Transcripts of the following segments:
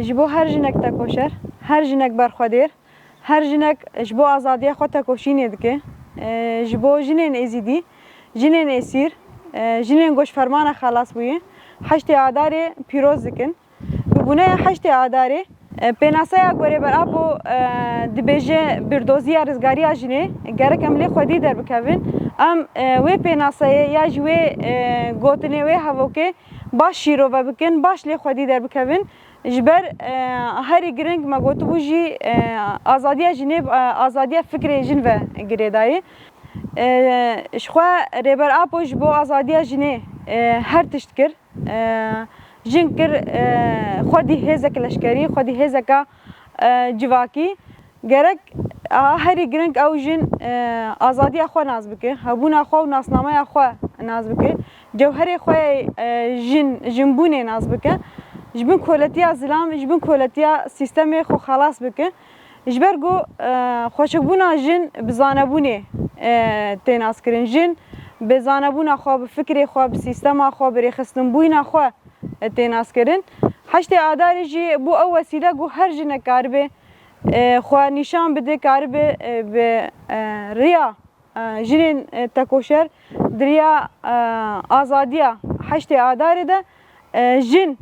جبو هر جنك تکوشر، هر جنك برخودیر، هر جنك جبو آزادی خود تکوشینی دکه، جبو جنین ازیدی، جنین اسیر، جنین گوش فرمان خلاص بویه، حشت عداره پیروز دکن. ببونه حشت عداره پناسه گوره بر آبو دبیجه بردوزی ارزگاری آجنه گرک املی خودی در بکوین ام وی پناسه یا جوی گوتنه وی هواکه باش شیرو و بکن باش لی خودی در بکوین جبر هری گرنگ ما گوتو بوجی آزادی جنب آزادی فکر جن و گریدایی شخوا ریبر آبوش بو آزادی جنه هر تشت کر جن کر خودی هزک لشکری خودی هزک جواکی گرک هری گرنگ او جن آزادی خو ناز بکه هبون خو ناسنامه خو ناز بکه جوهر خو جنبونه ناز بکه جبن کولتیا زلام جبن کولتیا سیستم خو خلاص بکه جبرگو خوشبونا جن بزانبونه تناس کرن جن بزانبونا خو بفکر خو بسیستم خو برخصتن بوینا خو تناس کرن حشت عداری جی بو او وسیله گو هر جن کاربه خو نشان بده کاربه به ریا جن تکوشر دریا آزادیا حشت عداری ده جن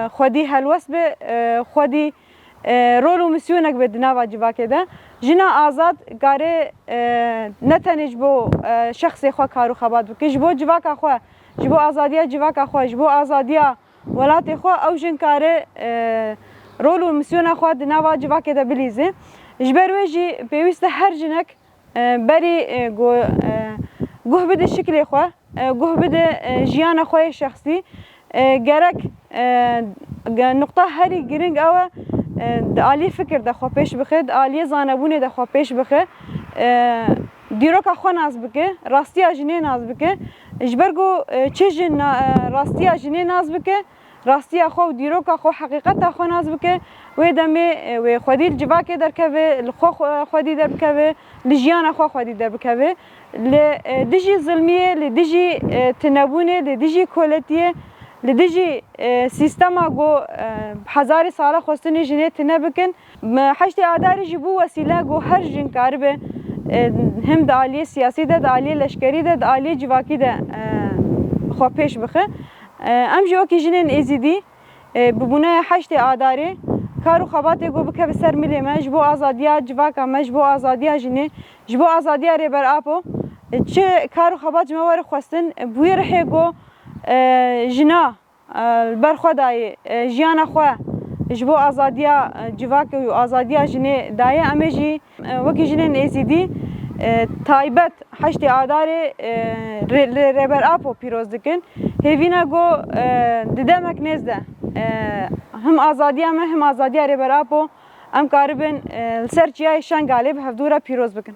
خودی هلوس به خودی رول و مسیونک به دنیا جواکه ده جنا آزاد کاره نتنج بو شخص خو کارو خبات بکه جبو جواک خو جبو آزادیا جواک خو جبو آزادیا ولات خو او جن کاره رول و مسیون خو دنیا جواکه ده بلیزه جبرویجی پیوسته هر جنک بری گوه بده شکل خو گوه بده جیان خو شخصی گرک نقطه هری گرینگ اوه عالی فکر دخوا پیش بخه عالی زانبونه دخوا پیش بخه دیروک خو ناز بکه راستی اجنه ناز بکه اجبرگو چه جن راستی اجنه ناز بکه راستی خو دیروک خو حقیقت خو ناز بکه و دمه و خودی جواکه درکوه خو خودی درکوه لجیان خو خودی درکوه ل دیجی ظلمیه ل دیجی تنبونه ل دیجی کولتیه لدیجی سیستما گو هزار ساله خواستنی جنیت نبکن حشت عداری جبو وسیله گو هر جن کاربه هم دالی سیاسی ده دالی لشکری ده دالی جواکی ده خو پیش بخه ام جو کی جنین ازیدی ببونه حشت عداری کارو خبات گو بکه بسر ملی مجبو آزادیا جواکا مجبو آزادیا جنی جبو آزادیا ریبر آپو چه کارو خبات جمعوار خواستن بویر گو جنا برخودای جیان خو جبو آزادیا جواک و آزادیا جنه دایه امیجی وکی جنین ازیدی تایبت حشت عداره ریبر آپو پیروز دکن هیوینا گو ددمک نزده هم آزادیا هم آزادیا ریبر آپو ام کاربن سرچیای شان غالب هفدورا پیروز بکن